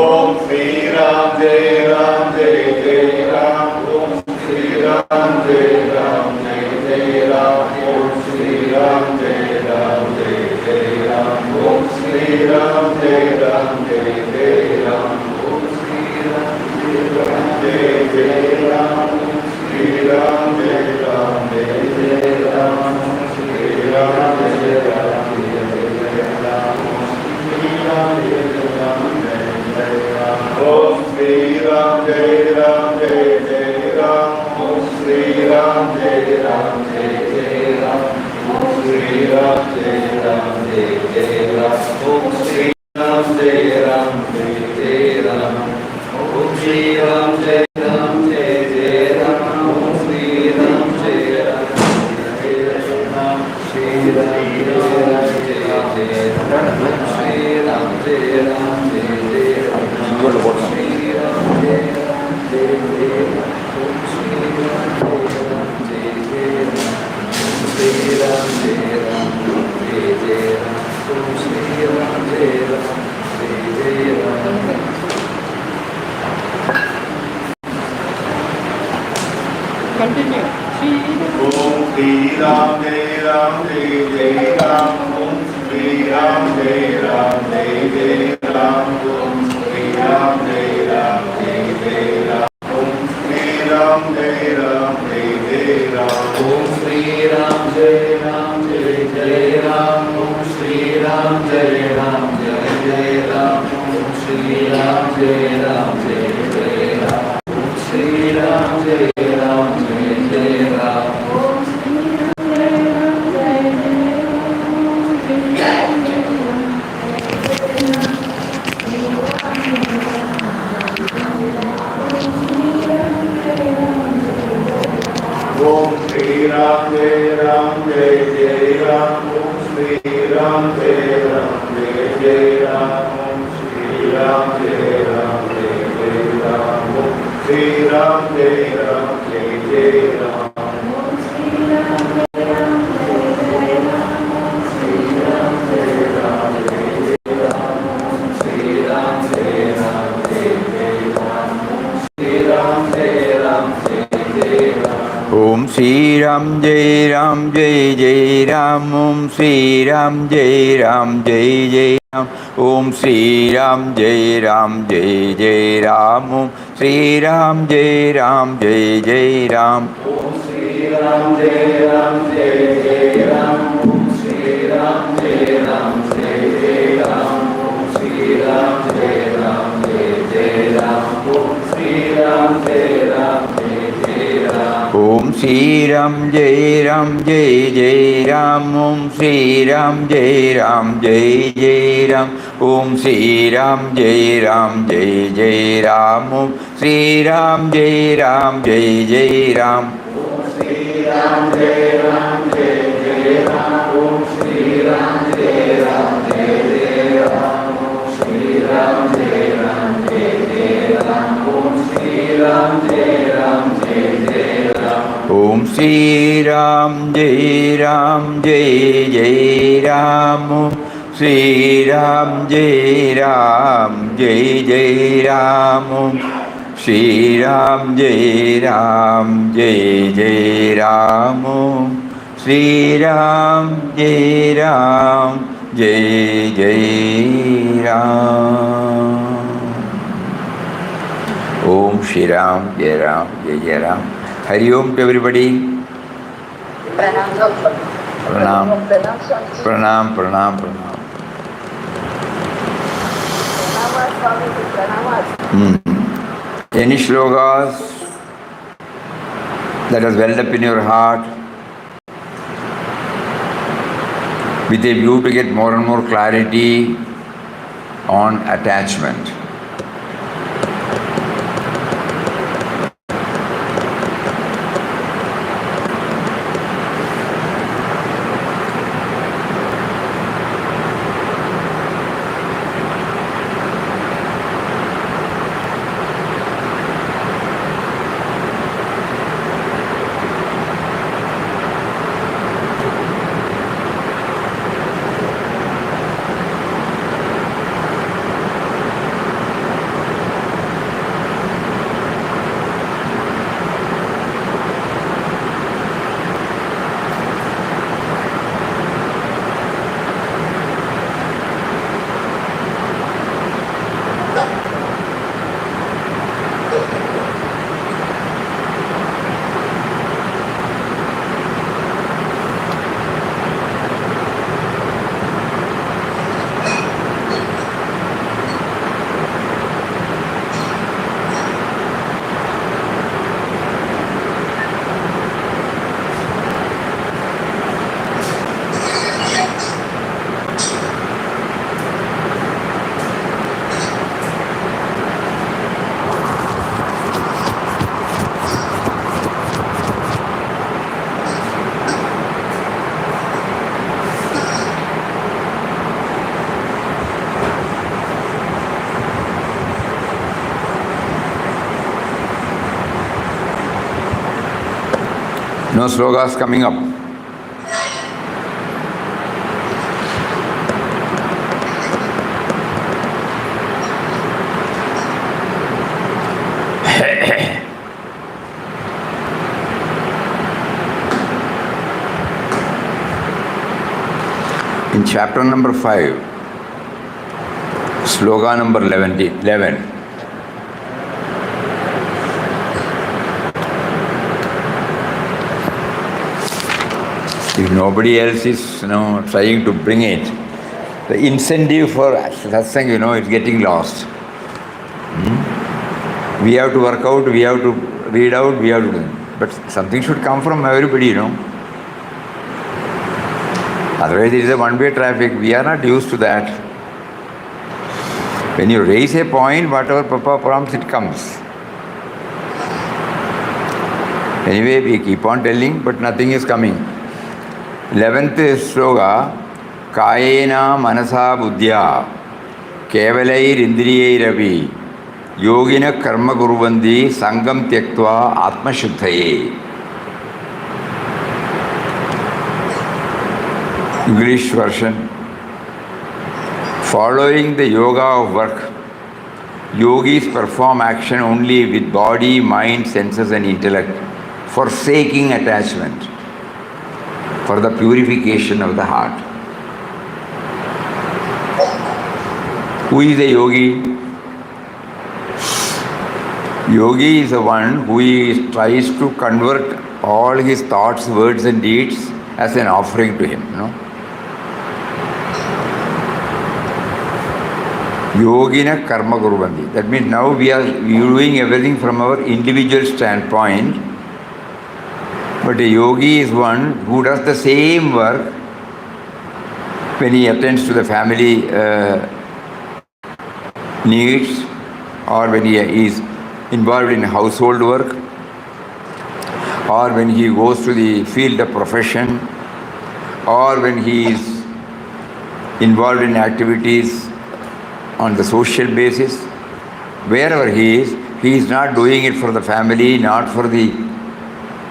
Om Sri Ram Jai Ram Jai Jai Ram Om Sri Ram Jai Ram Jai Jai Ram Om Sri Ram Jai Ram Jai Jai Ram Om Sri Ram Jai Ram Jai Jai Ram Om Sri Ram Jai Ram Jai Jai Ram Om Sri Ram Jai Ram Jai Jai Ram Om Sri Ram Jai Ram Jai Jai Ram Om Sri Ram Jai Ram Om Sri Ram Jai Ram Jai Jai Ram Om Sri Ram Jai Ram Jai Jai Ram Om Sri Ram Jai Ram Jai Jai Ram Om Sri Ram Jai Ram Jai Jai Ram Om Sri Ram Jai Ram Jai Jai Ram Om Sri Ram Jai Ram Jai Jai Ram Om Sri Ram Jai Ram Jai Jai Ram Om Sri Ram Jai Ram Jai Jai Ram Om Sri Ram Jai Ram Jai Jai Ram Om Sri Ram Jai Ram Jai Jai Ram Om Sri Ram Jai Ram Jai Jai Ram Om Sri Ram Jai Ram Jai Jai Ram Om Shri Ram Jai Ram Jai Jai Ram. Hari Om to everybody. Pranam. Pranam, pranam, pranam. Any shlokas that has welled up in your heart with a view to get more and more clarity on attachment. No slokas coming up. In chapter number 5, sloka number 11. If nobody else is trying to bring it, the incentive for satsang, is getting lost. We have to work out, we have to read out, we have to do. But something should come from everybody, Otherwise, it is a one-way traffic. We are not used to that. When you raise a point, whatever Papa prompts, it comes. Anyway, we keep on telling, but nothing is coming. 11th sloka, Kayena Manasa Buddhya, Kevalair Indriyairavi, Yogina Karma Guruvandi, Sangam Tyaktva, Atma Shuddhaye. English version. Following the yoga of work, yogis perform action only with body, mind, senses and intellect, forsaking attachment for the purification of the heart. Who is a yogi? Yogi is the one who tries to convert all his thoughts, words and deeds as an offering to him, Yogina Karma Guruvandi. That means now we are doing everything from our individual standpoint. But a yogi is one who does the same work when he attends to the family needs, or when he is involved in household work, or when he goes to the field of profession, or when he is involved in activities on the social basis. Wherever he is not doing it for the family, not for the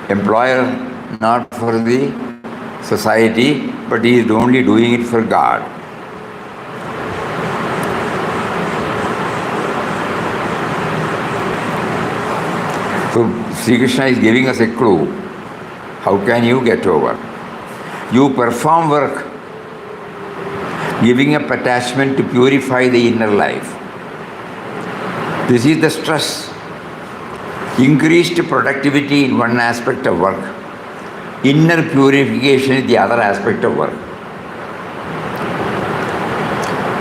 employer, not for the society, but he is only doing it for God. So Sri Krishna is giving us a clue. How can you get over? You perform work, giving up attachment to purify the inner life. This is the stress. Increased productivity in one aspect of work. Inner purification is the other aspect of work.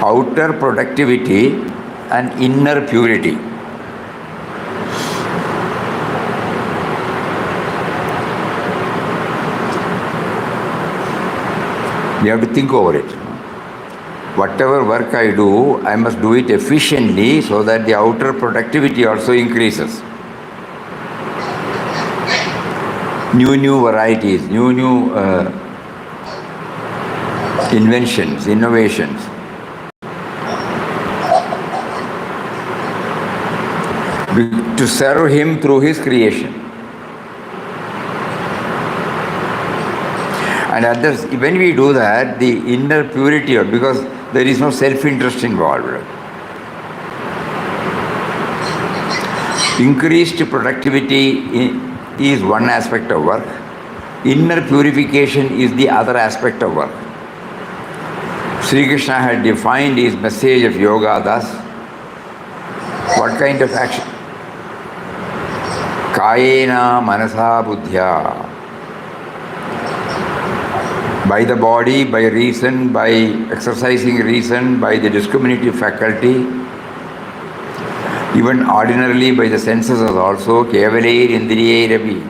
Outer productivity and inner purity. We have to think over it. Whatever work I do, I must do it efficiently so that the outer productivity also increases. New varieties, new inventions, innovations. To serve him through his creation. And others, when we do that, the inner purity, because there is no self-interest involved. Increased productivity is one aspect of work. Inner purification is the other aspect of work. Sri Krishna had defined his message of yoga thus. What kind of action? Kayena Manasa Buddhya. By the body, by reason, by exercising reason, by the discriminative faculty, even ordinarily by the senses also, Kevalair Indriyairavi.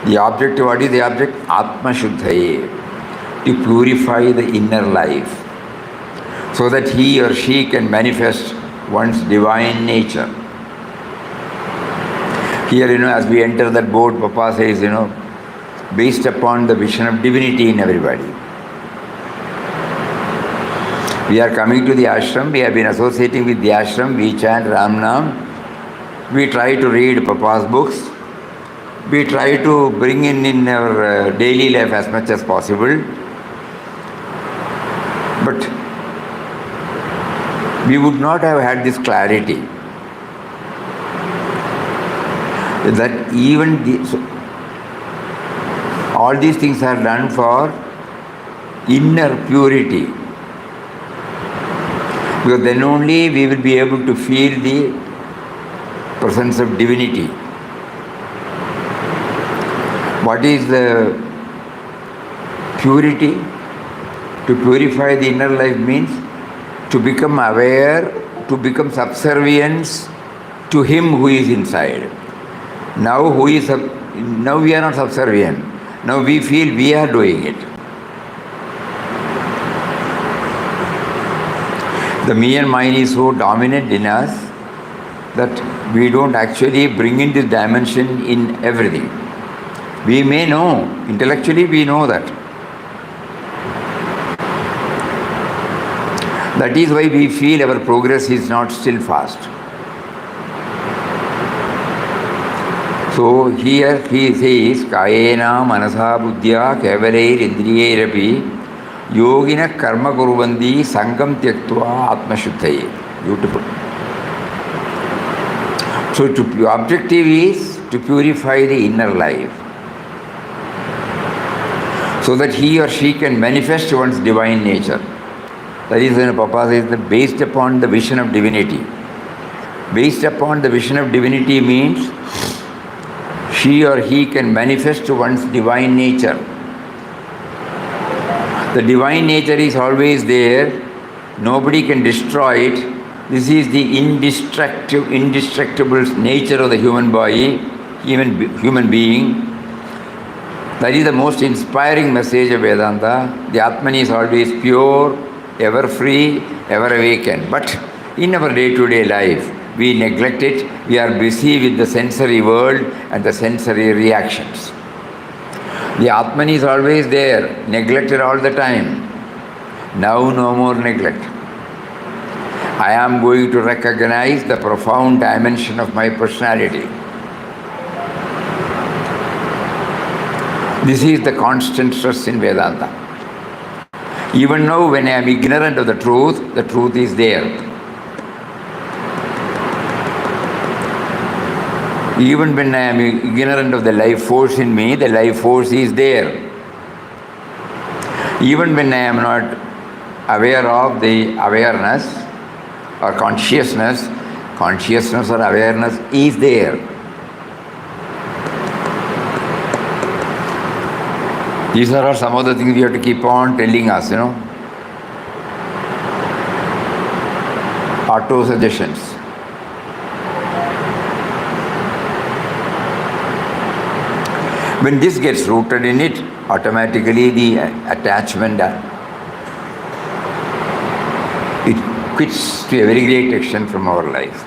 The object, what is the object? Atma Shuddhaye. To purify the inner life, so that he or she can manifest one's divine nature. Here, as we enter that boat, Papa says, based upon the vision of divinity in everybody. We are coming to the ashram, we have been associating with the ashram, we chant Ram Nam, we try to read Papa's books, we try to bring in our daily life as much as possible. But we would not have had this clarity that even all these things are done for inner purity. Because then only we will be able to feel the presence of divinity. What is the purity? To purify the inner life means to become aware, to become subservient to Him who is inside. Now we are not subservient. Now we feel we are doing it. The me and mine is so dominant in us that we don't actually bring in this dimension in everything. We may know, intellectually we know that. That is why we feel our progress is not still fast. So here he says, Kayena manasa buddhya kevalair indriyairapi yogina karma kuruvandi sangam tyaktva atmashuddhaye. Beautiful. So the objective is to purify the inner life, so that he or she can manifest one's divine nature. That is when Papa says that based upon the vision of divinity. Based upon the vision of divinity means she or he can manifest one's divine nature. The divine nature is always there. Nobody can destroy it. This is the indestructible nature of the human body, human being. That is the most inspiring message of Vedanta. The Atman is always pure, ever free, ever awakened. But in our day-to-day life, we neglect it. We are busy with the sensory world and the sensory reactions. The Atman is always there, neglected all the time. Now no more neglect. I am going to recognize the profound dimension of my personality. This is the constant stress in Vedanta. Even now when I am ignorant of the truth is there. Even when I am ignorant of the life force in me, the life force is there. Even when I am not aware of the awareness or consciousness or awareness is there. These are some of the things we have to keep on telling us, Auto-suggestions. When this gets rooted in it, automatically the attachment, it quits to a very great extent from our life.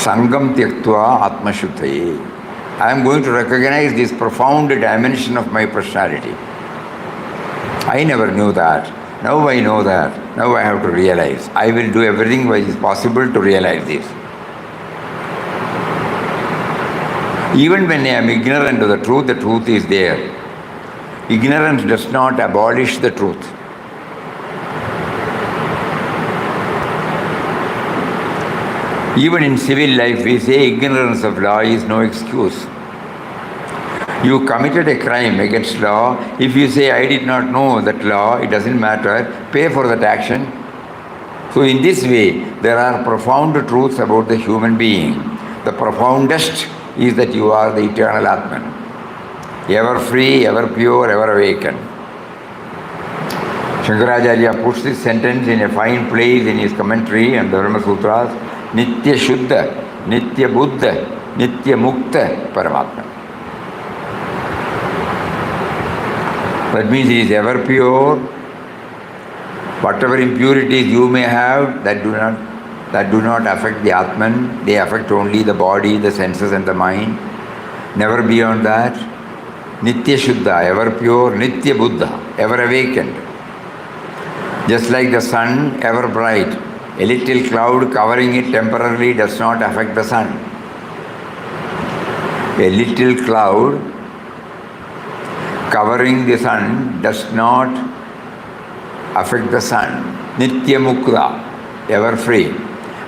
Sangam tyaktva atmashuddhaye. I am going to recognize this profound dimension of my personality. I never knew that. Now I know that. Now I have to realize. I will do everything which is possible to realize this. Even when I am ignorant of the truth is there. Ignorance does not abolish the truth. Even in civil life, we say ignorance of law is no excuse. You committed a crime against law. If you say, I did not know that law, it doesn't matter, pay for that action. So in this way, there are profound truths about the human being. The profoundest is that you are the eternal Atman. Ever free, ever pure, ever awakened. Shankaracharya puts this sentence in a fine place in his commentary on the Brahma Sutras. Nitya Shuddha, Nitya Buddha, Nitya Mukta Paramatma. That means he is ever pure. Whatever impurities you may have that do not affect the Atman, they affect only the body, the senses and the mind. Never beyond that. Nitya Shuddha, ever pure, Nitya Buddha, ever awakened. Just like the sun, ever bright. A little cloud covering it temporarily does not affect the sun. A little cloud covering the sun does not affect the sun. Nitya Mukta, ever free.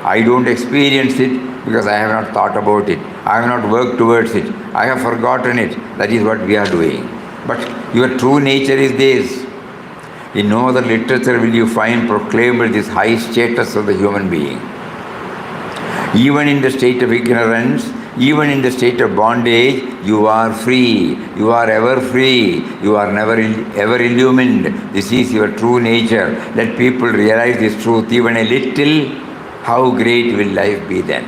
I don't experience it because I have not thought about it. I have not worked towards it. I have forgotten it. That is what we are doing. But your true nature is this. In no other literature will you find proclaimed this high status of the human being. Even in the state of ignorance, even in the state of bondage, you are free. You are ever free. You are never ever illumined. This is your true nature. Let people realize this truth even a little. How great will life be then?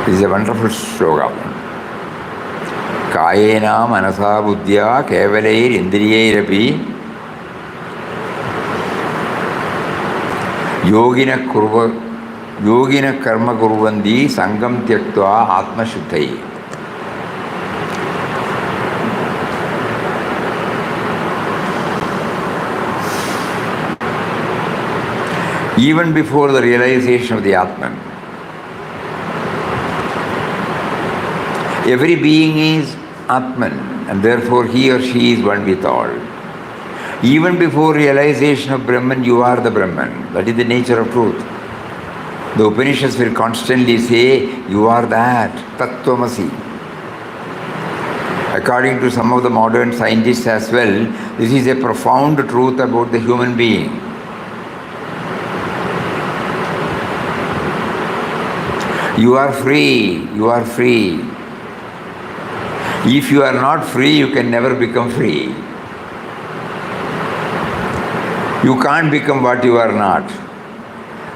This is a wonderful slogan. Kayena manasa buddhya kevalair indriyairapi yogina karma kurvandi sangam tyaktva atma shuddhai. Even before the realization of the Atman, every being is Atman, and therefore he or she is one with all. Even before realization of Brahman, you are the Brahman. That is the nature of truth. The Upanishads will constantly say, you are that, Tattvamasi. According to some of the modern scientists as well, this is a profound truth about the human being. You are free, you are free. If you are not free, you can never become free. You can't become what you are not.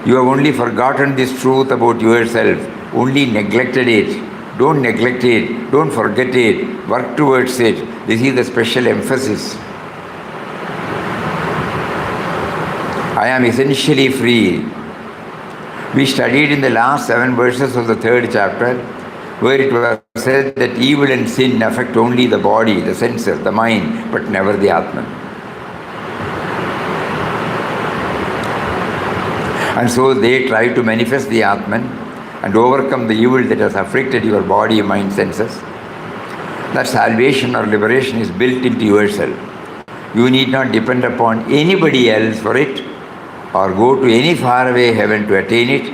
You have only forgotten this truth about yourself, only neglected it. Don't neglect it, don't forget it, work towards it. This is the special emphasis. I am essentially free. We studied in the last 7 verses of the 3rd chapter, where it was said that evil and sin affect only the body, the senses, the mind, but never the Atman. And so they try to manifest the Atman and overcome the evil that has afflicted your body, mind, senses. That salvation or liberation is built into yourself. You need not depend upon anybody else for it, or go to any faraway heaven to attain it.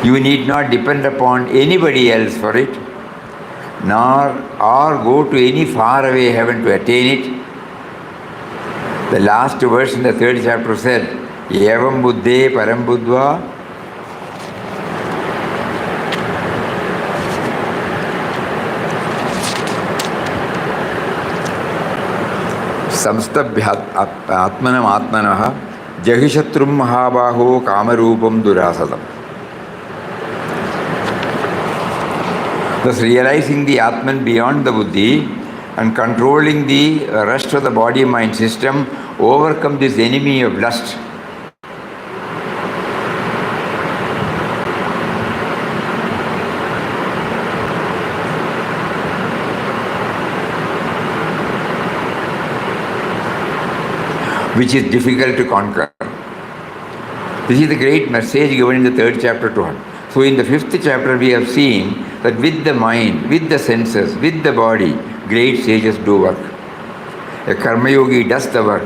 You need not depend upon anybody else for it, nor or go to any faraway heaven to attain it. The last verse in the 3rd chapter said, Evam buddhe param buddhva samstabhyat atmanam atmanah jahishatrum mahabaho kamarupam durasadam. Thus realizing the Atman beyond the buddhi and controlling the rest of the body-mind system, overcome this enemy of lust. Which is difficult to conquer. This is the great message given in the 3rd chapter to us. So in the 5th chapter we have seen that with the mind, with the senses, with the body, great sages do work. A karma yogi does the work,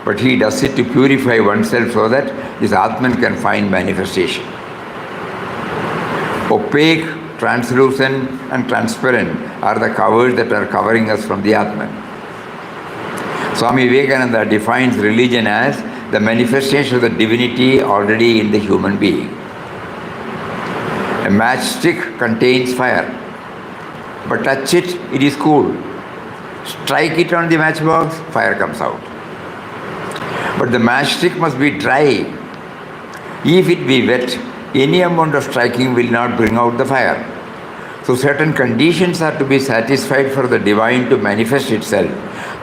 but he does it to purify oneself so that this Atman can find manifestation. Opaque, translucent and transparent are the covers that are covering us from the Atman. Swami Vivekananda defines religion as the manifestation of the divinity already in the human being. A matchstick contains fire, but touch it, it is cool. Strike it on the matchbox, fire comes out. But the matchstick must be dry. If it be wet, any amount of striking will not bring out the fire. So certain conditions are to be satisfied for the divine to manifest itself.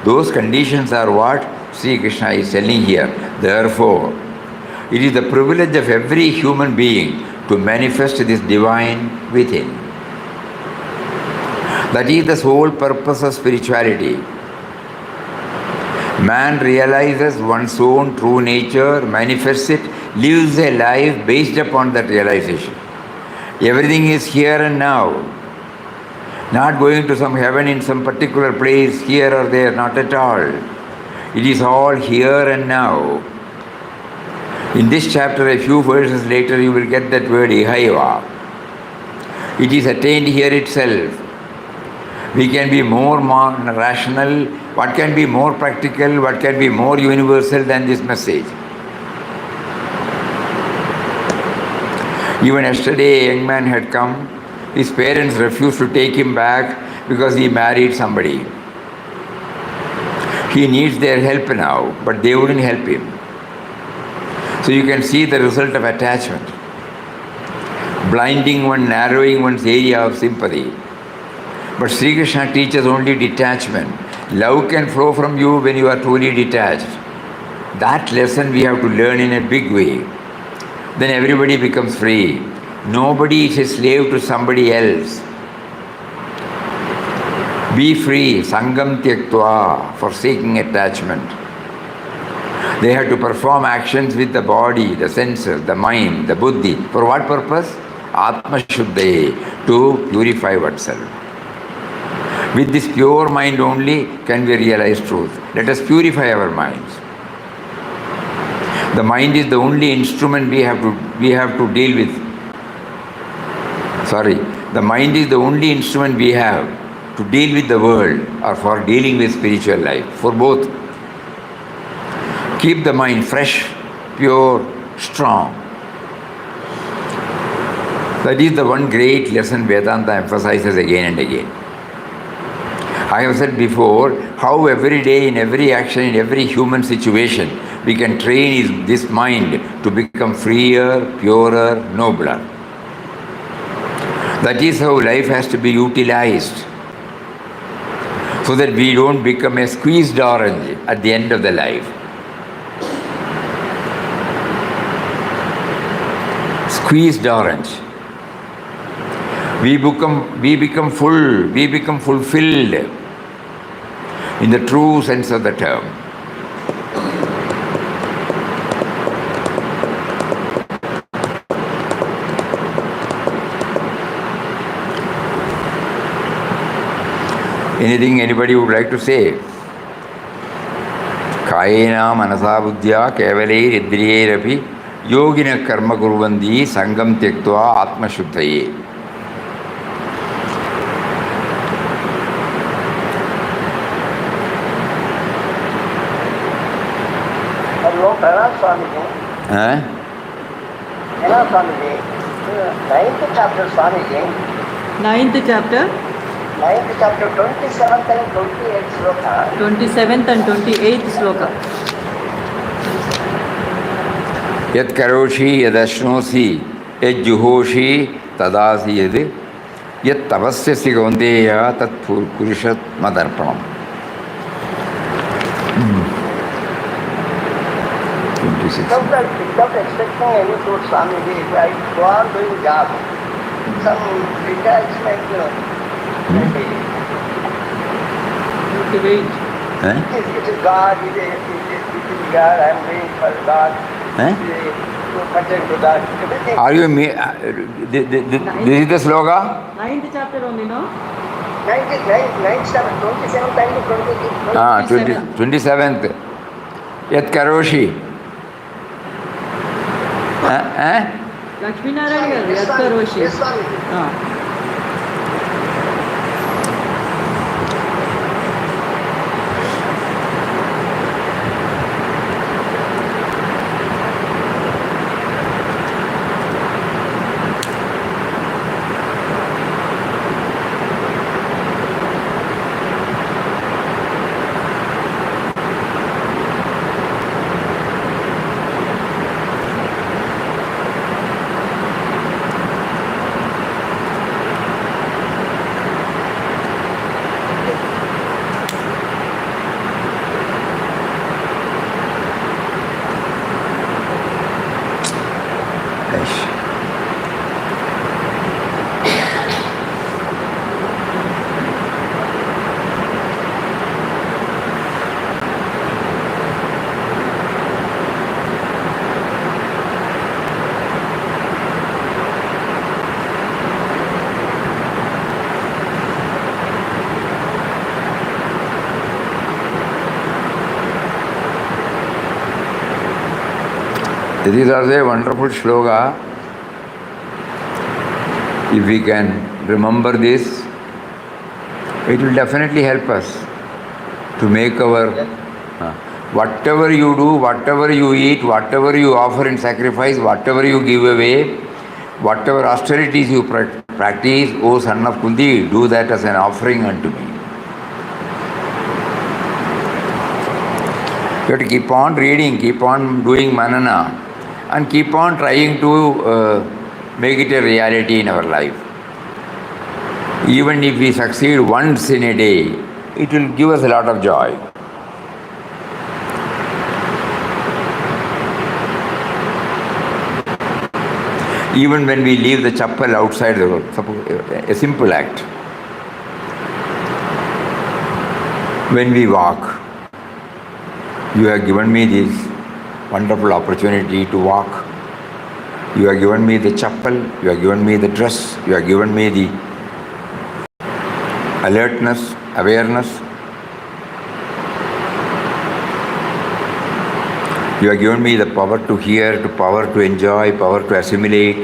Those conditions are what Sri Krishna is telling here. Therefore, it is the privilege of every human being to manifest this divine within. That is the sole purpose of spirituality. Man realizes one's own true nature, manifests it, lives a life based upon that realization. Everything is here and now. Not going to some heaven in some particular place, here or there, not at all. It is all here and now. In this chapter, a few verses later, you will get that word ihaiva. It is attained here itself. We can be more rational. What can be more practical? What can be more universal than this message? Even yesterday, a young man had come. His parents refused to take him back because he married somebody. He needs their help now, but they wouldn't help him. So you can see the result of attachment. Blinding one, narrowing one's area of sympathy. But Sri Krishna teaches only detachment. Love can flow from you when you are truly detached. That lesson we have to learn in a big way. Then everybody becomes free. Nobody is a slave to somebody else. Be free, sangam tyaktva, forsaking attachment. They have to perform actions with the body, the senses, the mind, the buddhi. For what purpose? Atma Shuddhaye, to purify oneself. With this pure mind only can we realize truth. Let us purify our minds. The mind is the only instrument we have to deal with. The mind is the only instrument we have to deal with the world or for dealing with spiritual life. For both. Keep the mind fresh, pure, strong. That is the one great lesson Vedanta emphasizes again and again. I have said before how every day, in every action, in every human situation, we can train this mind to become freer, purer, nobler. That is how life has to be utilized, so that we don't become a squeezed orange at the end of the life. Squeezed orange. We become full, we become fulfilled in the true sense of the term. Anything anybody would like to say? Kayena manasa buddhya kevalair idriyairapi yogina karma kurvandi sangam tyaktva atma shuddhaye. Ninth chapter, Swamiji. Ninth chapter, 27th and 28th sloka. 27th and 28th sloka. Yat karoshi yadashnosi yad juhoshi tadasi yad yat tavasyasi gaundeya tat purishat madarpanam. 26. Without expecting any fruit, Swamiji, if I go on doing job, some detachment, Motivate. it is God, it is God, I am doing for God. To God. Everything. Are you this is the sloka? Ninth chapter only, no? 27th and 28th. 27th. Yat karoshi. Lakshmi Narayan garu, Yat Karoshi. Yes, Swamiji. This is also a wonderful shloka. If we can remember this, it will definitely help us to make our whatever you do, whatever you eat, whatever you offer in sacrifice, whatever you give away, whatever austerities you practice, O son of Kunti, do that as an offering unto me. You have to keep on reading, keep on doing manana, and keep on trying to make it a reality in our life. Even if we succeed once in a day, it will give us a lot of joy. Even when we leave the chapel outside the road, a simple act. When we walk, you have given me this wonderful opportunity to walk. You have given me the chapel, you have given me the dress, you have given me the alertness, awareness. You have given me the power to hear, the power to enjoy, power to assimilate.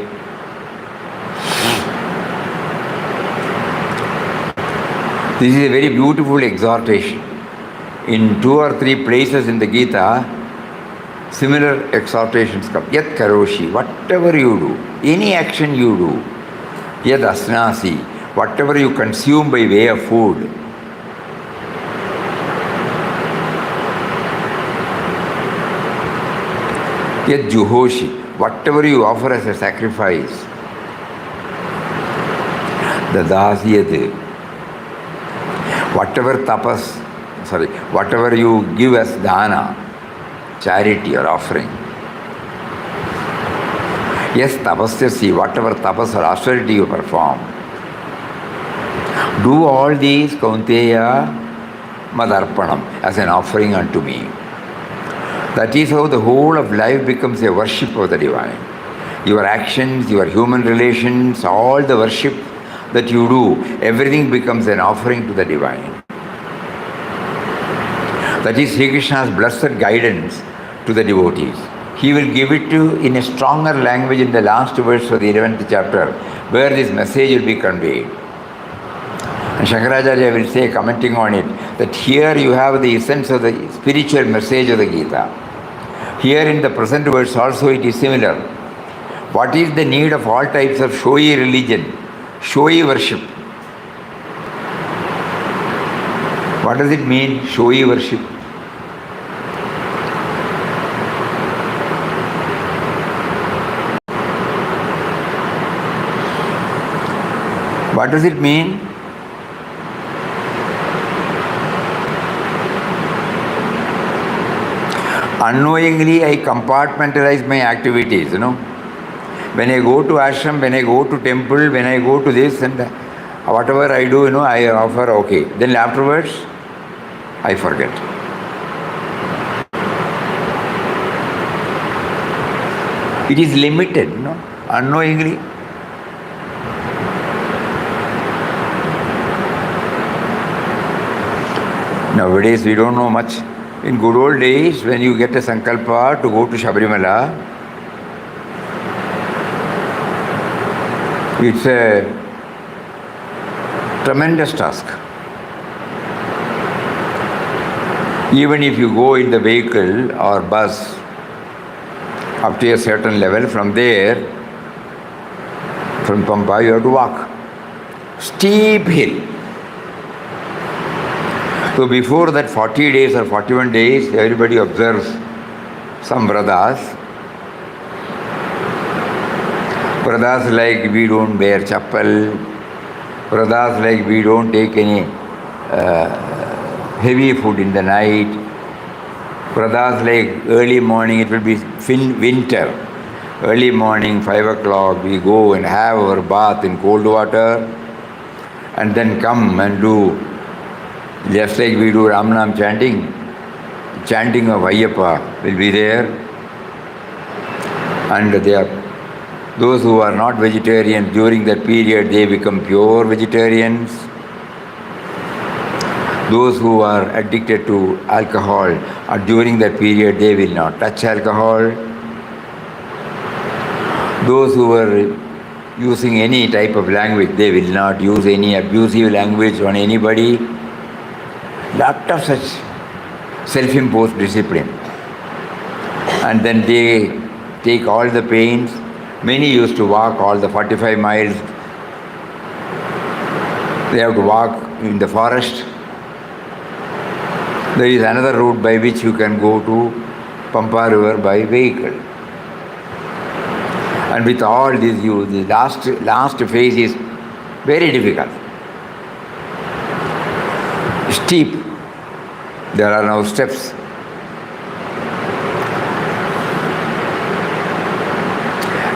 This is a very beautiful exhortation. In 2 or 3 places in the Gita, similar exhortations come. Yat karoshi, whatever you do, any action you do, yad asnasi, whatever you consume by way of food, yad juhoshi, whatever you offer as a sacrifice, dadasyat, whatever you give as dana, charity or offering. Yes, tapasyasi, whatever tapas or austerity you perform. Do all these, Kaunteya, madarpanam, as an offering unto me. That is how the whole of life becomes a worship of the divine. Your actions, your human relations, all the worship that you do, everything becomes an offering to the divine. That is Sri Krishna's blessed guidance to the devotees. He will give it to you in a stronger language in the last verse of the 11th chapter, where this message will be conveyed. And Shankaracharya will say, commenting on it, that here you have the essence of the spiritual message of the Gita. Here in the present verse also it is similar. What is the need of all types of showy religion, showy worship? What does it mean, showy worship? What does it mean? Unknowingly, I compartmentalize my activities, When I go to ashram, when I go to temple, when I go to this and whatever I do, I offer, okay. Then afterwards, I forget. It is limited, unknowingly. Nowadays, we don't know much. In good old days, when you get a sankalpa to go to Shabarimala, it's a tremendous task. Even if you go in the vehicle or bus up to a certain level, from there, from Pampa, you have to walk. Steep hill. So before that 40 days or 41 days, everybody observes some brothers. Brothers like we don't wear chappal. Brothers like we don't take any heavy food in the night. Brothers like early morning, it will be winter. Early morning, 5 o'clock, we go and have our bath in cold water and then come and do, just like we do Ramnam chanting of Ayyappa will be there. And those who are not vegetarians during that period, they become pure vegetarians. Those who are addicted to alcohol, during that period, they will not touch alcohol. Those who were using any type of language, they will not use any abusive language on anybody. Lot of such self-imposed discipline. And then they take all the pains. Many used to walk all the 45 miles. They have to walk in the forest. There is another route by which you can go to Pampa River by vehicle. And with all this, the last phase is very difficult. Steep. There are no steps.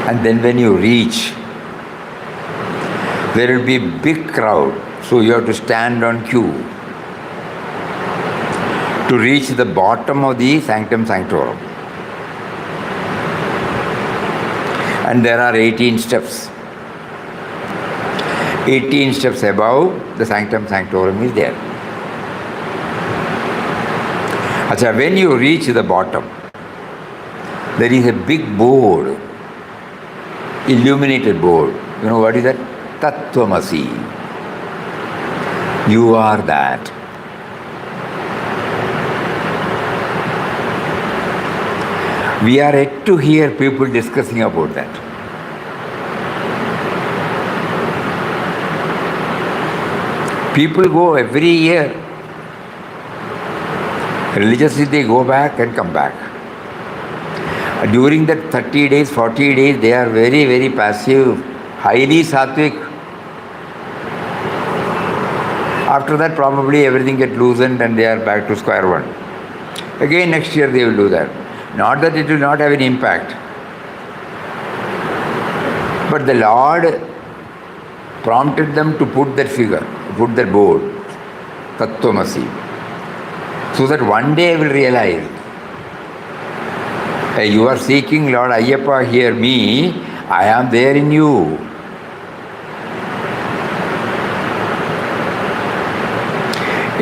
And then when you reach, there will be big crowd, so you have to stand on queue to reach the bottom of the Sanctum Sanctorum. And there are 18 steps. 18 steps above the Sanctum Sanctorum is there. Achha, when you reach the bottom, there is a big board, illuminated board. You know what is that? Tattvamasi. You are that. We are yet to hear people discussing about that. People go every year. Religiously they go back and come back. During that 30 days, 40 days, they are very, very passive, highly sattvic. After that, probably everything gets loosened and they are back to square one. Again, next year they will do that. Not that it will not have any impact. But the Lord prompted them to put that figure, put that board, Tattvamasi, so that one day I will realize, hey, you are seeking Lord Ayyappa, hear me, I am there in you.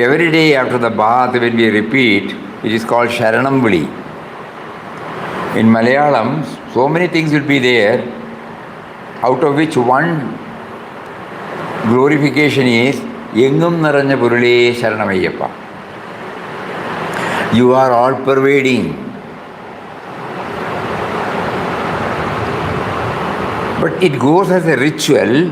Every day after the bath, when we repeat, it is called Sharanambuli. In Malayalam, so many things will be there, out of which one glorification is Engum Naranja Purule Sharanamayappa. You are all pervading. But it goes as a ritual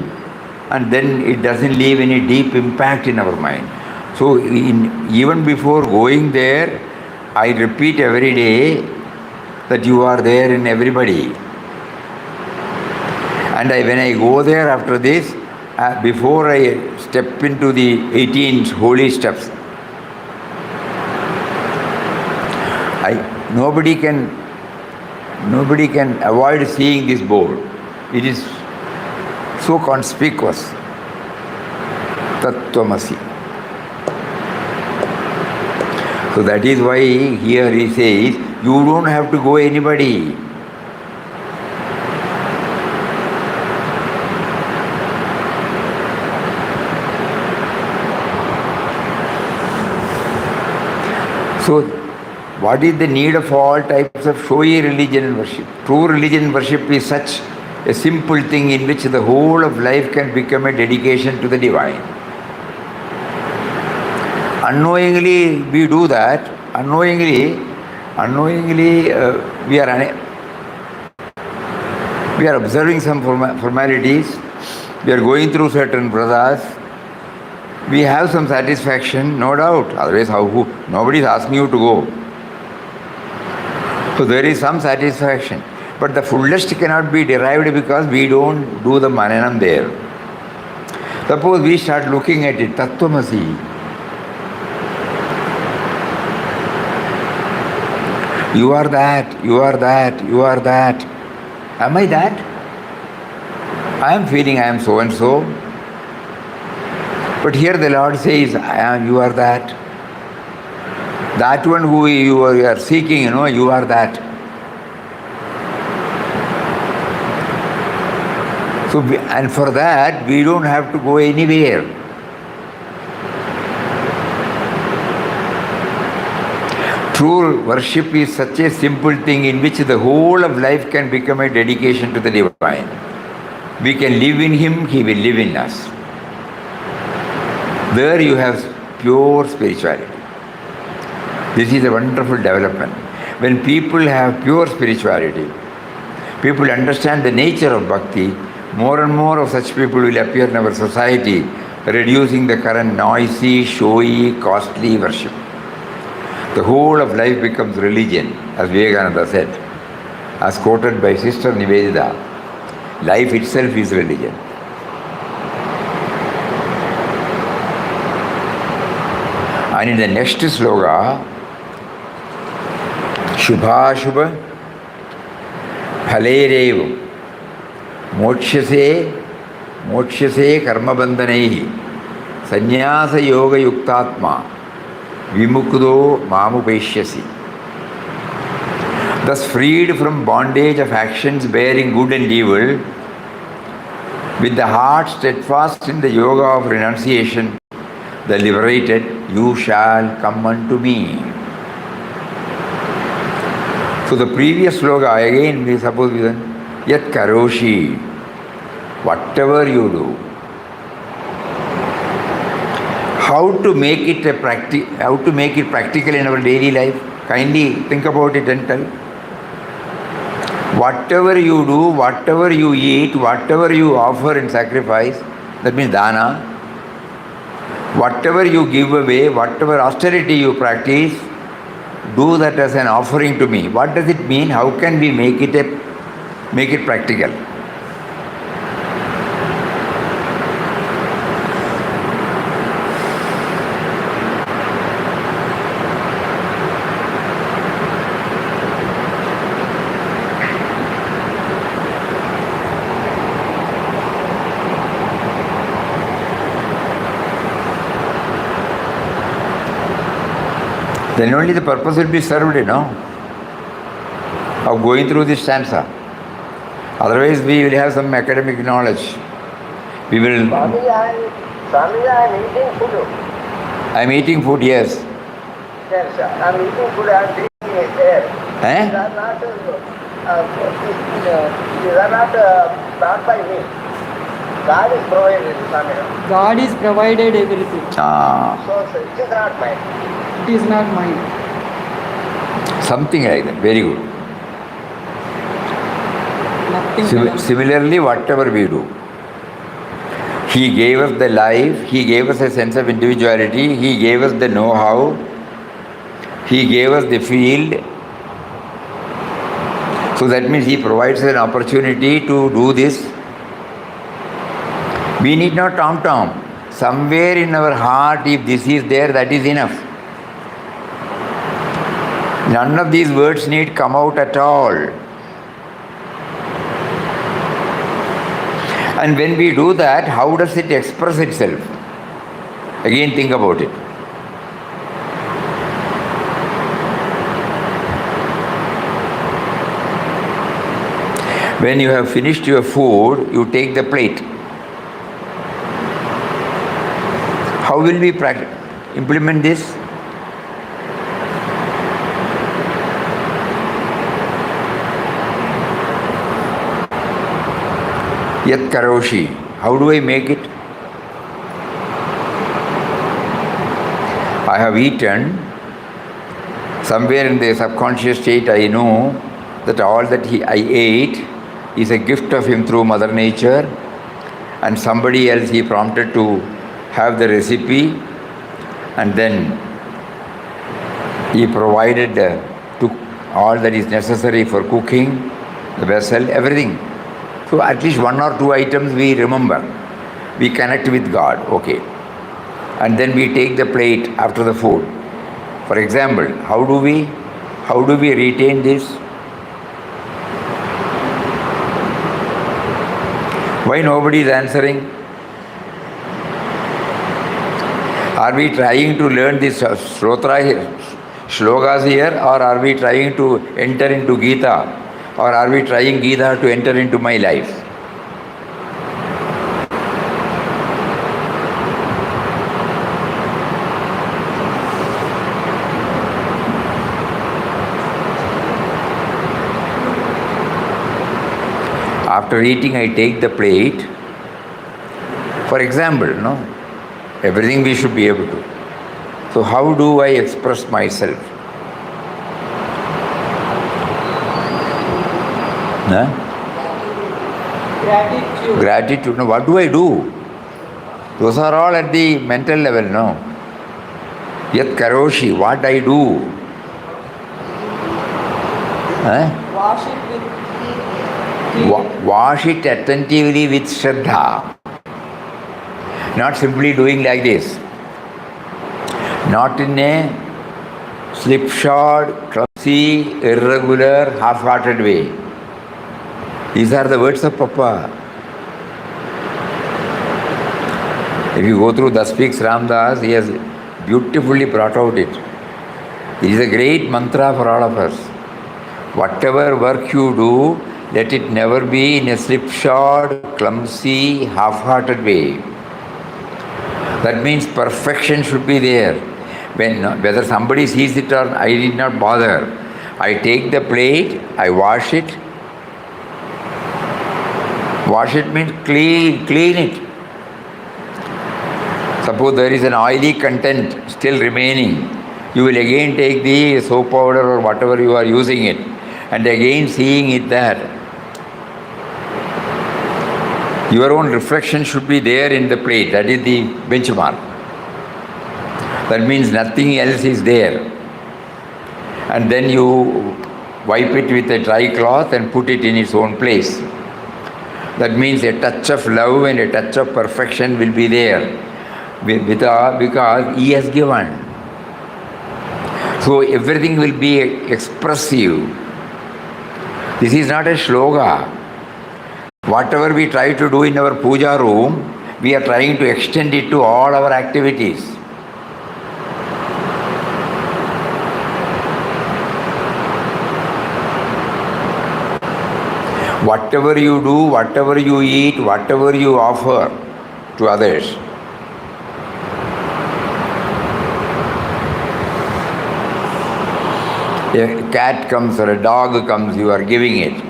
and then it doesn't leave any deep impact in our mind. So even before going there, I repeat every day that you are there in everybody. And when I go there after this, before I step into the 18 holy steps, nobody can avoid seeing this board. It is so conspicuous. Tattvamasi. So that is why here he says, you don't have to go anybody. So, what is the need of all types of showy religion and worship? True religion and worship is such a simple thing in which the whole of life can become a dedication to the divine. Unknowingly we do that. Unknowingly we are observing some formalities. We are going through certain pradas. We have some satisfaction, no doubt. Otherwise, nobody is asking you to go. So there is some satisfaction. But the fullest cannot be derived because we don't do the mananam there. Suppose we start looking at it, Tattvamasi. You are that, you are that, you are that. Am I that? I am feeling I am so and so. But here the Lord says, you are that. That one who you are seeking, you are that. So, and for that, we don't have to go anywhere. True worship is such a simple thing in which the whole of life can become a dedication to the divine. We can live in Him, He will live in us. There you have pure spirituality. This is a wonderful development. When people have pure spirituality, people understand the nature of bhakti, more and more of such people will appear in our society, reducing the current noisy, showy, costly worship. The whole of life becomes religion, as Vivekananda said, as quoted by Sister Nivedita. Life itself is religion. And in the next sloka, Shubha Shubha Phalerev Mokshase Karmabandhanaihi Sannyasa Yoga Yuktatma Vimukdo Mamupeshyasi. Thus freed from bondage of actions bearing good and evil, with the heart steadfast in the yoga of renunciation, the liberated, you shall come unto me. So the previous sloka, again we suppose we Yat Karoshi, whatever you do, how to make it practical in our daily life? Kindly think about it and tell. Whatever you do, whatever you eat, whatever you offer in sacrifice, that means dana, whatever you give away, whatever austerity you practice, do that as an offering to me. What does it mean? How can we make it practical? Then only the purpose will be served, of going through this stanza. Otherwise, we will have some academic knowledge. We will. Swami, I am eating food. I am eating food, yes. Yes, I am eating food, I am drinking air. These are not brought by me. God is provided, Swami. God is provided everything. So it is not mine. It is not mine. Something like that. Very good. Nothing. Similarly, whatever we do, He gave us the life, He gave us a sense of individuality, He gave us the know-how, He gave us the field. So that means He provides an opportunity to do this. We need not tom-tom. Somewhere in our heart, if this is there, that is enough. None of these words need come out at all. And when we do that, how does it express itself? Again, think about it. When you have finished your food, you take the plate. How will we implement this? Yat karoshi. How do I make it? I have eaten. Somewhere in the subconscious state I know that all that I ate is a gift of Him through Mother Nature, and somebody else He prompted to have the recipe, and then He provided to all that is necessary for cooking, the vessel, everything. So at least one or two items we remember. We connect with God, okay. And then we take the plate after the food. For example, how do we retain this? Why nobody is answering? Are we trying to learn this shlokas here, or are we trying to enter into Gita? Or are we trying Gita to enter into my life? After eating, I take the plate. For example, no? Everything we should be able to. So how do I express myself? Huh? Gratitude. Gratitude. Now, what do I do? Those are all at the mental level, no? Yat karoshi, what I do? Huh? Wash it with Wash it attentively with Shraddha. Not simply doing like this. Not in a slipshod, clumsy, irregular, half-hearted way. These are the words of Papa. If you go through Thus Speaks Ramdas, he has beautifully brought out it. It is a great mantra for all of us. Whatever work you do, let it never be in a slipshod, clumsy, half-hearted way. That means perfection should be there. Whether somebody sees it or I did not bother. I take the plate, I wash it. Wash it means clean it. Suppose there is an oily content still remaining. You will again take the soap powder or whatever you are using it and again seeing it there. Your own reflection should be there in the plate. That is the benchmark. That means nothing else is there. And then you wipe it with a dry cloth and put it in its own place. That means a touch of love and a touch of perfection will be there because he has given. So everything will be expressive. This is not a shloka. Whatever we try to do in our puja room, we are trying to extend it to all our activities. Whatever you do, whatever you eat, whatever you offer to others, a cat comes or a dog comes, you are giving it.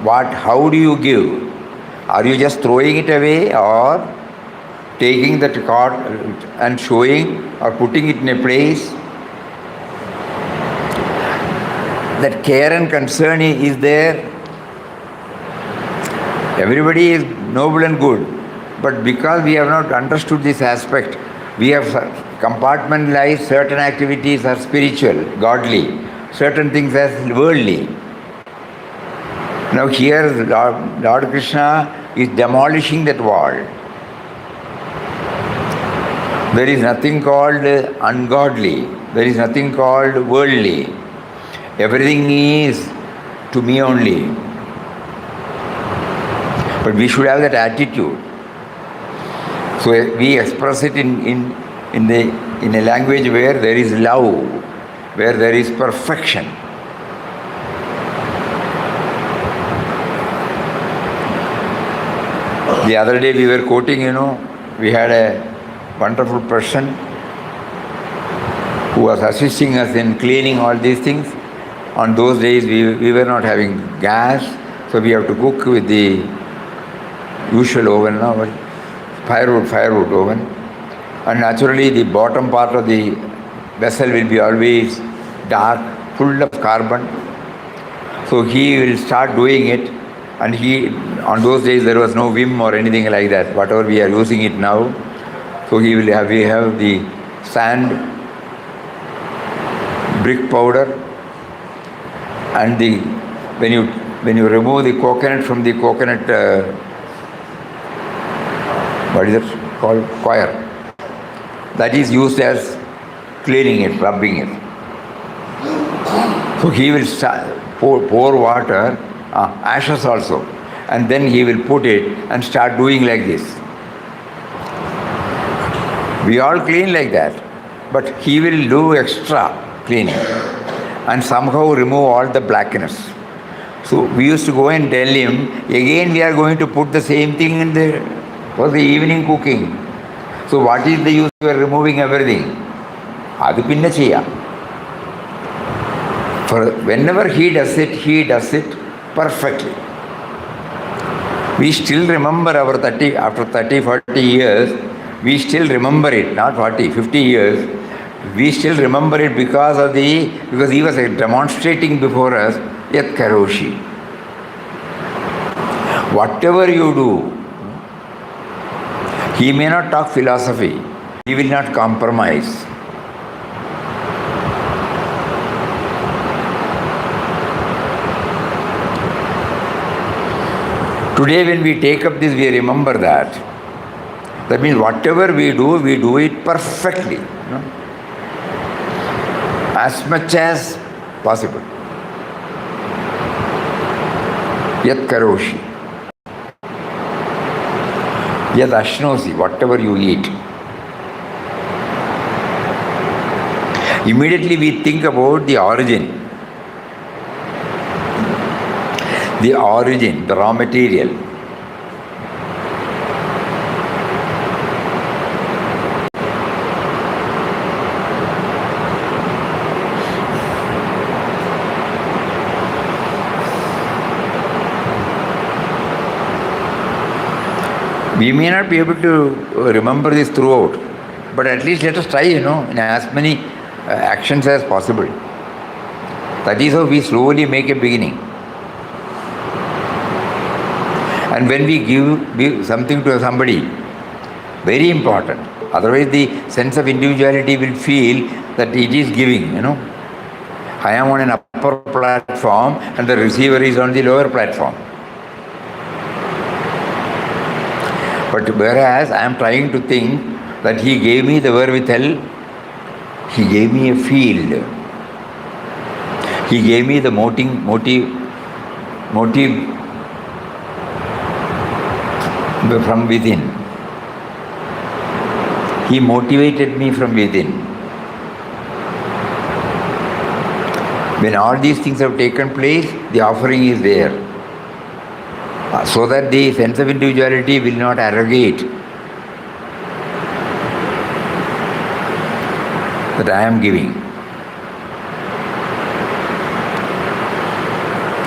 How do you give? Are you just throwing it away or taking that card and showing or putting it in a place? That care and concern is there. Everybody is noble and good, but because we have not understood this aspect, we have compartmentalized certain activities as spiritual, godly, certain things as worldly. Now here Lord Krishna is demolishing that wall. There is nothing called ungodly. There is nothing called worldly. Everything is to me only. But we should have that attitude. So we express it in a language where there is love, where there is perfection. The other day we were quoting, we had a wonderful person who was assisting us in cleaning all these things. On those days we were not having gas, so we have to cook with the usual oven, firewood oven. And naturally the bottom part of the vessel will be always dark, full of carbon. So he will start doing it, and on those days there was no vim or anything like that, whatever we are using it now. So we have the sand, brick powder, and when you remove the coconut from the coconut, what is it called? Coir. That is used as cleaning it, rubbing it. So he will pour water, ashes also, and then he will put it and start doing like this. We all clean like that, but he will do extra cleaning and somehow remove all the blackness. So we used to go and tell him, again we are going to put the same thing for the evening cooking. So what is the use of removing everything? Adu pinna cheya. For whenever he does it perfectly. We still remember our 30, after 30, 40 years, we still remember it, not 40, 50 years. We still remember it because he was demonstrating before us, Yat Karoshi. Whatever you do, he may not talk philosophy, he will not compromise. Today when we take up this, we remember that. That means whatever we do it perfectly. As much as possible. Yat karoshi. Yat ashnosi, whatever you eat. Immediately we think about the origin. The origin, the raw material. We may not be able to remember this throughout, but at least let us try, in as many actions as possible. That is how we slowly make a beginning. And when we give something to somebody, very important. Otherwise the sense of individuality will feel that it is giving, I am on an upper platform and the receiver is on the lower platform. But whereas I am trying to think that he gave me the wherewithal, he gave me a field. He gave me the motive from within. He motivated me from within. When all these things have taken place, the offering is there. So that the sense of individuality will not arrogate that I am giving.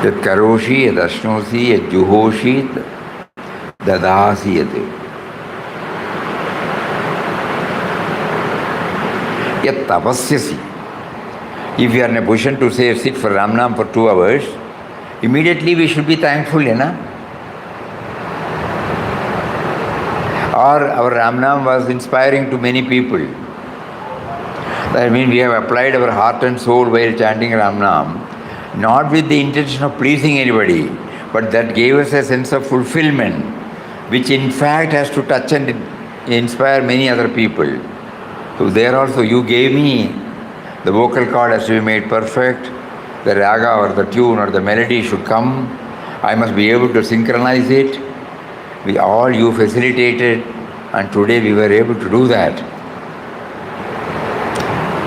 Yat karoshi, yat ashnosi, yat juhoshi, dadasi yat. Yat tapasyasi. If you are in a position to say sit for Ramnam for 2 hours, immediately we should be thankful, Or our Ramnam was inspiring to many people. That means we have applied our heart and soul while chanting Ramnam, not with the intention of pleasing anybody, but that gave us a sense of fulfillment, which in fact has to touch and inspire many other people. So there also you gave me, the vocal cord has to be made perfect, the raga or the tune or the melody should come, I must be able to synchronize it. You facilitated, and today we were able to do that.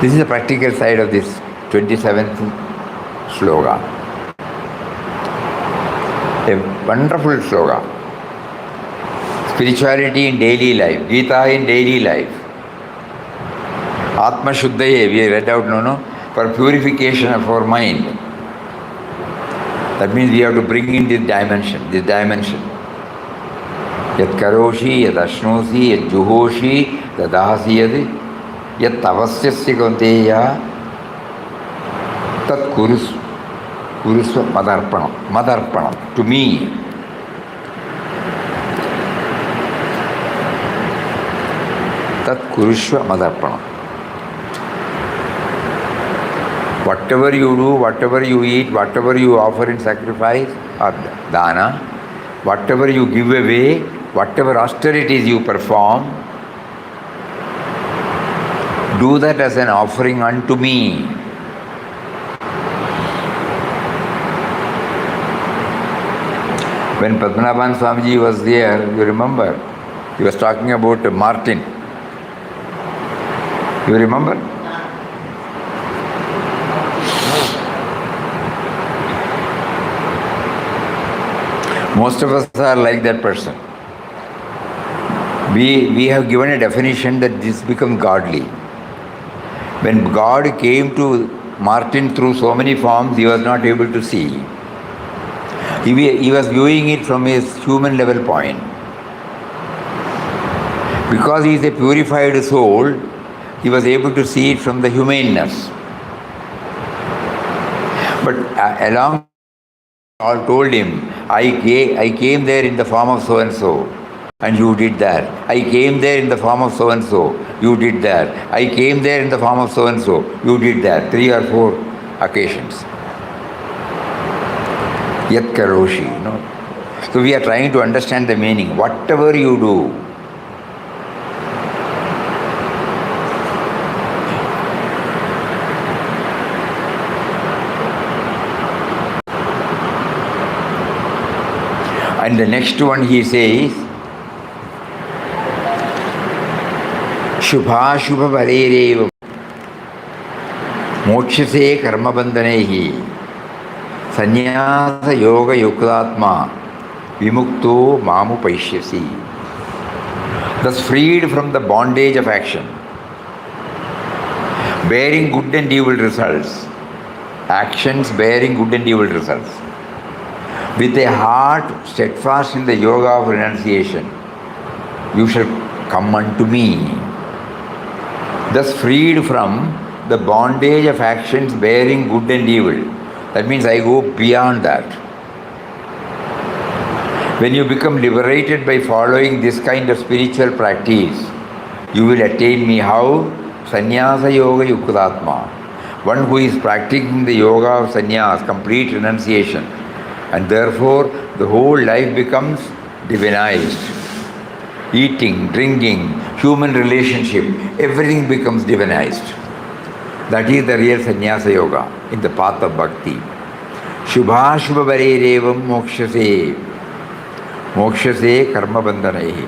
This is the practical side of this 27th sloka. A wonderful sloka. Spirituality in daily life, Gita in daily life. Atma Shuddhaye, we read out, for purification of our mind. That means we have to bring in this dimension. Yat karoshi, yat ashnosi, yat juhoshi, dadasi yad, yat tavasyasya kaunteya, tat kurusva madarpanam, to me. Tat kurusva madarpanam. Whatever you do, whatever you eat, whatever you offer in sacrifice or dana, whatever you give away, whatever austerities you perform, do that as an offering unto me. When Padmanabhan Swamiji was there, you remember, he was talking about Martin. You remember? Most of us are like that person. We have given a definition that this becomes godly. When God came to Martin through so many forms, he was not able to see. He was viewing it from his human level point. Because he is a purified soul, he was able to see it from the humaneness. But along, all told him, I came there in the form of so and so, and you did that. I came there in the form of so and so, you did that. I came there in the form of so and so, you did that. 3 or 4 occasions. Yat karoshi, So we are trying to understand the meaning. Whatever you do, and the next one he says, Shubha Shubha Varerevam Mokshase Karma Bandhanehi Sannyasa Yoga Yuktatma Vimukto Mamu Paishyasi. Thus freed from the bondage of action, bearing good and evil results, actions bearing good and evil results, with a heart steadfast in the yoga of renunciation, you shall come unto me. Thus freed from the bondage of actions bearing good and evil. That means I go beyond that. When you become liberated by following this kind of spiritual practice, you will attain me. How? Sannyasa Yoga Yuktatma. One who is practicing the yoga of sannyas, complete renunciation, and therefore the whole life becomes divinized. Eating, drinking, human relationship, everything becomes divinized. That is the real sannyasa yoga in the path of bhakti. Shubha Shubha Varerevam Mokshase. Mokshase Karma Bandhanehi.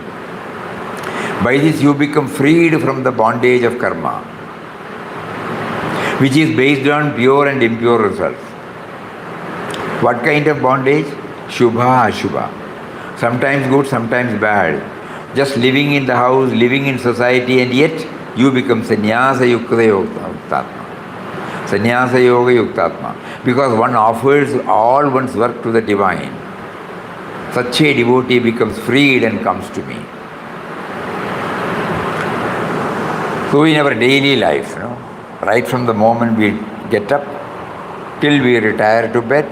By this you become freed from the bondage of karma, which is based on pure and impure results. What kind of bondage? Shubha Ashubha. Sometimes good, sometimes bad. Just living in the house, living in society, and yet you become Sannyasa Yuktatma. Sannyasa Yoga Yuktatma. Because one offers all one's work to the divine. Such a devotee becomes freed and comes to me. So in our daily life, right from the moment we get up till we retire to bed,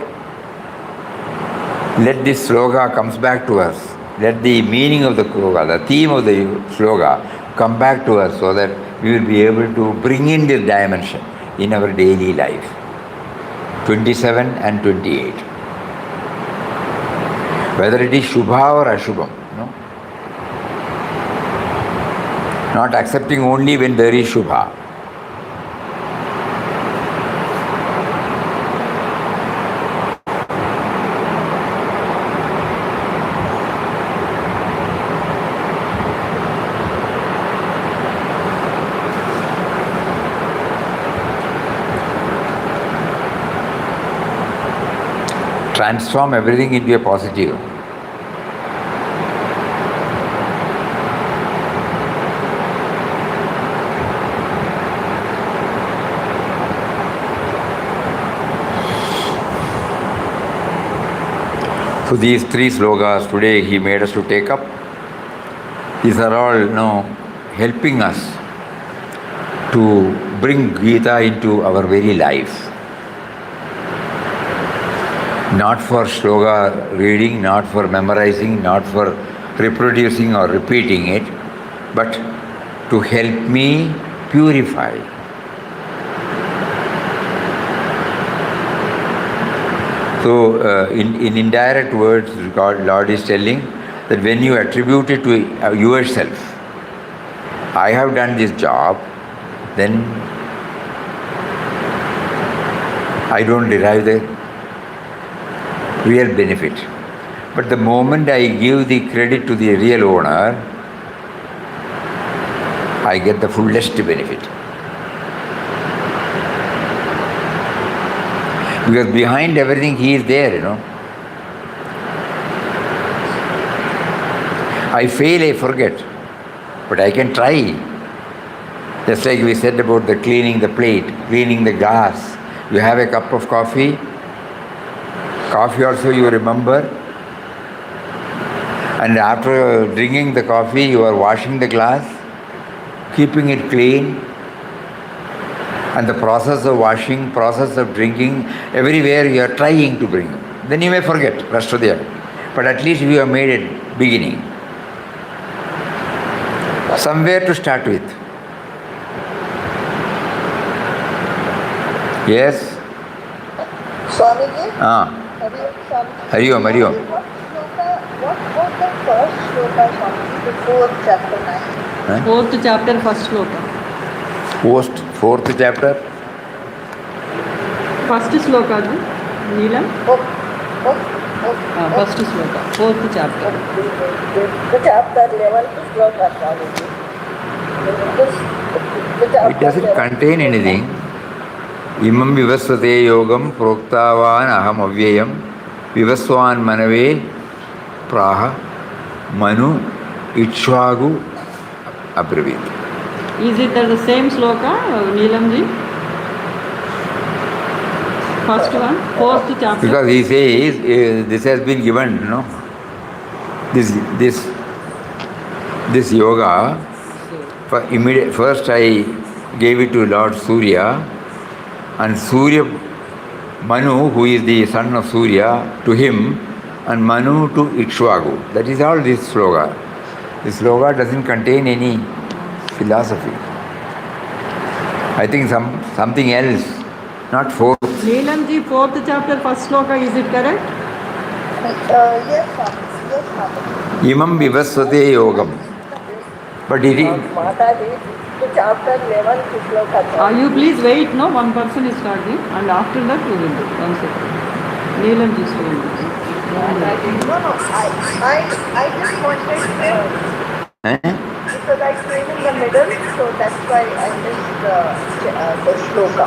let this sloka comes back to us. Let the meaning of the sloka, the theme of the sloka come back to us so that we will be able to bring in this dimension in our daily life. 27 and 28. Whether it is Shubha or Ashubham. Not accepting only when there is Shubha. Transform everything into a positive. So these 3 slokas today he made us to take up. These are all helping us to bring Gita into our very life. Not for sloka reading, not for memorizing, not for reproducing or repeating it, but to help me purify. So in indirect words, Lord is telling that when you attribute it to yourself, I have done this job, then I don't derive the real benefit. But the moment I give the credit to the real owner, I get the fullest benefit. Because behind everything he is there, I fail, I forget, but I can try. Just like we said about the cleaning the plate, cleaning the glass. You have a cup of coffee, Coffee also you remember. And after drinking the coffee, you are washing the glass, keeping it clean. And the process of washing, process of drinking, everywhere you are trying to bring. Then you may forget rest of the year. But at least you have made it beginning. Somewhere to start with. Yes? Swamiji? Hari Om, Hari Om. What was the first shloka, Swamiji? The fourth chapter 9. Fourth chapter, first shloka. Fourth chapter? First shloka, Neelam? First shloka, fourth chapter. The chapter 11th shloka, Swamiji. It doesn't contain anything. Imam vivasvate yogam proktavan aham avyayam vivaswan manave praha manu itshvagu abravit. Is it the same shloka, Neelamji? First one, fourth chapter. Because he says this has been given, you know. This yoga, first I gave it to Lord Surya, and Surya, Manu, who is the son of Surya, to him, and Manu to Ikshvaku. That is all this sloka. This sloka doesn't contain any philosophy. I think something else, not fourth. Neelamji, fourth chapter, first shloka, is it correct? Yes, Swamiji. Yes, Swamiji. Imam vivasvate yogam. But it is... Mataji, the chapter 11th shloka. You please wait, no? One person is starting, and after that we will do. One second. Neelamji is doing this. No, I just wanted to... Because I came in the middle, so that's why I missed the shloka.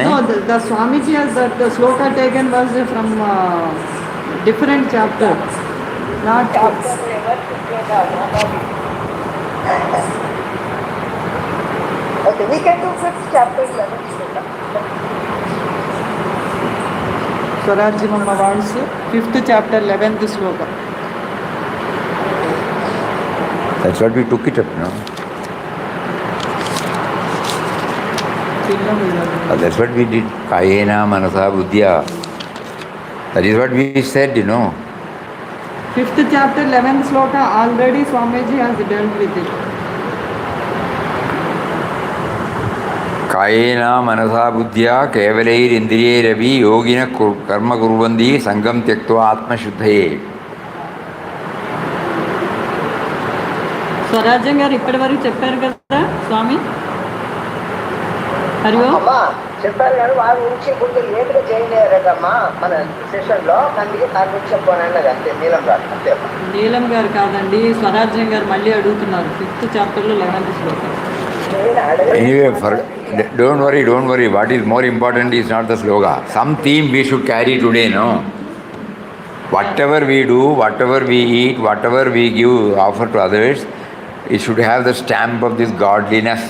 No, the Swamiji has that the shloka taken was from different chapter. Not Chapter 11th shloka. Okay, we can do 5th chapter 11th shloka. Swarajya Mama wants 5th chapter 11th shloka. That's what we took it up now. That's what we did. Kayena Manasa Buddhya. That is what we said, you know. 5th chapter 11th shloka, already Swamiji has dealt with it. Kayena Manasa Buddhya Kevalair Indriye Ravi Yogina Karma Kurvandi Sangam Tyaktva Atma Shuddhaye. స్వరాజ్యం గారు ఇప్పటి వరకు చెప్పారు కదా స్వామి. హరి ఓం. అమ్మా చెప్పారు కానీ వారి గురించి కొంచెం లేట్గా చేయలేరు కదమ్మా మన సెషన్లో, అందుకే దాని గురించి చెప్పానన్నది అంతే. నీలం గారు అంతే. నీలం గారు కాదండి, స్వరాజ్యం గారు మళ్ళీ అడుగుతున్నారు 5th చాప్టర్లో 11th శ్లోకం. Anyway, don't worry. What is more important is not the sloka. Some theme we should carry today, no? Whatever we do, whatever we eat, whatever we give, offer to others, it should have the stamp of this godliness,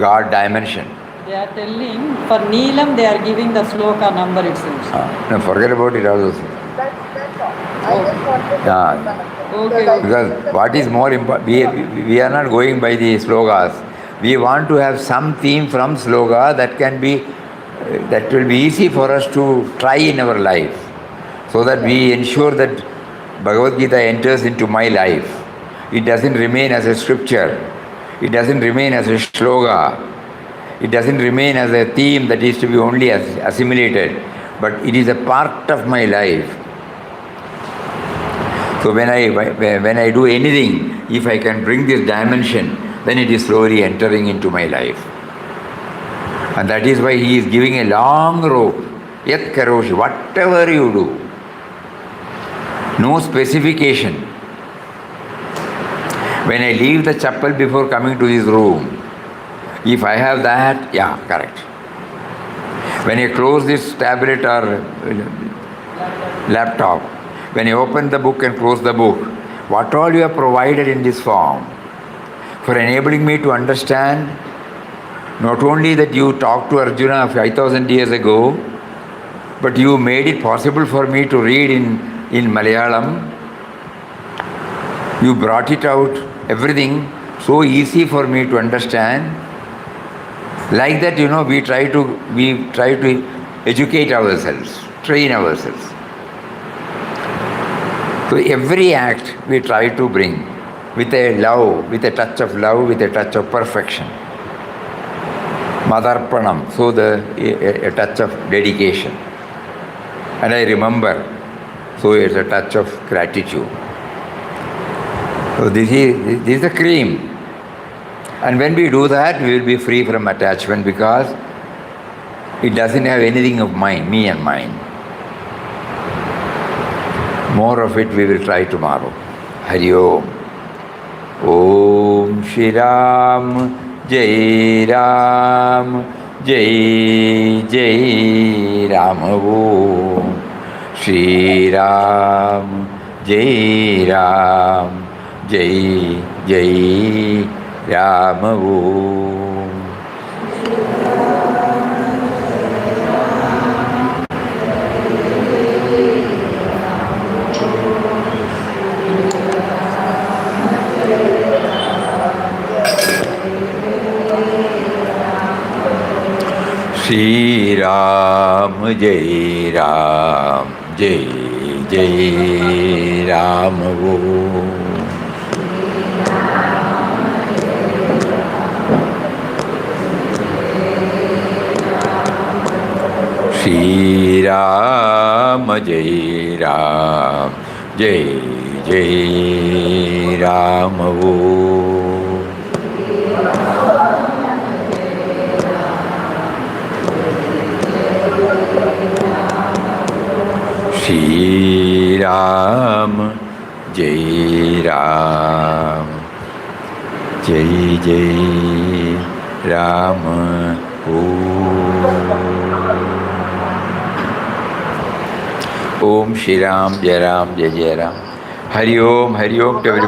God dimension. They are telling, for Neelam they are giving the sloka number, it seems. No, forget about it also. That's all. I just wanted to... Okay. Because what is more important, we are not going by the slokas. We want to have some theme from sloka that will be easy for us to try in our life, so that we ensure that Bhagavad Gita enters into my life. It doesn't remain as a scripture. It doesn't remain as a shloka. It doesn't remain as a theme that is to be only assimilated, but it is a part of my life. So when I do anything, if I can bring this dimension, then it is slowly entering into my life. And that is why he is giving a long rope. Yat karoshi, whatever you do. No specification. When I leave the chapel before coming to this room, if I have that, yeah, correct. When I close this tablet or laptop, when I open the book and close the book, what all you have provided in this form for enabling me to understand not only that you talked to Arjuna 5,000 years ago, but you made it possible for me to read in Malayalam. You brought it out, everything so easy for me to understand. Like that, we try to educate ourselves, train ourselves. So every act we try to bring with a love, with a touch of love, with a touch of perfection. Madarpanam, so a touch of dedication. And I remember, so it's a touch of gratitude. So this is the cream. And when we do that, we will be free from attachment because it doesn't have anything of mine, me and mine. More of it we will try tomorrow. Hari Om. Om Shri Ram, Jai Ram, Jai Jai Ram. Om Shri Ram, Jai Ram, Jai Jai Ram. Om. Shri Ram, Jai Ram, Jai Jai Ram. Om. Shri Ram, Jai Ram, Jai Jai Ram. Om. Shri Ram, Jai Ram, Jai Jai Ram. Om Shri Ram, Jai Ram, Jai Jai Ram. Hari Om to everybody.